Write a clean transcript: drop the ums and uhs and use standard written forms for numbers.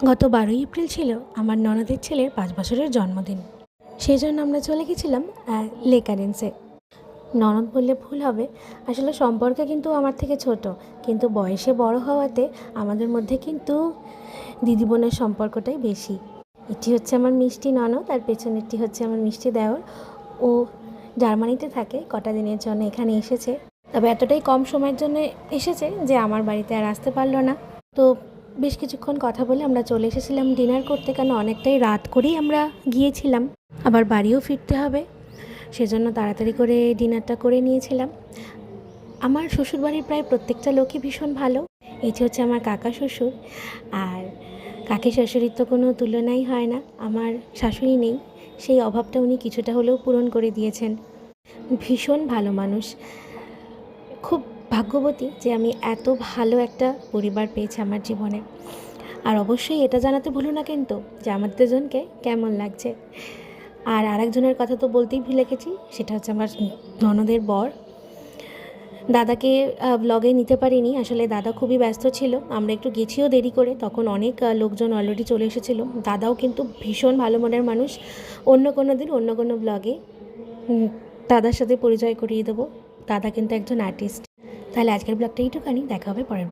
গত 12ই এপ্রিল ছিল আমার ননদের ছেলের 5 বছরের জন্মদিন। সেই জন্য আমরা চলে গেছিলাম লেক গার্ডেন্সে। ননদ বললে ভুল হবে, আসলে সম্পর্কে কিন্তু আমার থেকে ছোট, কিন্তু বয়সে বড় হওয়াতে আমাদের মধ্যে কিন্তু দিদি বোনের সম্পর্কটাই বেশি। এটি হচ্ছে আমার মিষ্টি ননদ, আর পেছনেরটি হচ্ছে আমার মিষ্টি দেওর। ও জার্মানিতে থাকে, কটা দিনের জন্য এখানে এসেছে, তবে এতটাই কম সময়ের জন্য এসেছে যে আমার বাড়িতে আর আসতে পারলো না। তো বেশ কিছুক্ষণ কথা বলে আমরা চলে এসেছিলাম ডিনার করতে, কারণ অনেকটাই রাত করেই আমরা গিয়েছিলাম, আবার বাড়িও ফিরতে হবে, সেজন্য তাড়াতাড়ি করে ডিনারটা করে নিয়েছিলাম। আমার শ্বশুরবাড়ির প্রায় প্রত্যেকটা লোকই ভীষণ ভালো। এটি হচ্ছে আমার কাকা শ্বশুর, আর কাকি শাশুড়ির তো কোনো তুলনাই হয় না। আমার শাশুড়ি নেই, সেই অভাবটা উনি কিছুটা হলেও পূরণ করে দিয়েছেন। ভীষণ ভালো মানুষ। খুব ভাগ্যবতী যে আমি এত ভালো একটা পরিবার পেয়েছি আমার জীবনে। আর অবশ্যই এটা জানাতে ভুলো না কিন্তু যে আমাদের দুজনকে কেমন লাগছে। আর আরেকজনের কথা তো বলতেই ভুলে গেছি, সেটা হচ্ছে আমার ননদের বর। দাদাকে ব্লগে নিতে পারিনি, আসলে দাদা খুবই ব্যস্ত ছিল। আমরা একটু গেছিও দেরি করে, তখন অনেক লোকজন অলরেডি চলে এসেছিল। দাদাও কিন্তু ভীষণ ভালো মনের মানুষ। অন্য কোনো দিন অন্য কোনো ব্লগে দাদার সাথে পরিচয় করিয়ে দেবো। দাদা কিন্তু একজন আর্টিস্ট। তাহলে আজকের ব্লগটা এইটুখানি, দেখা হবে পরের।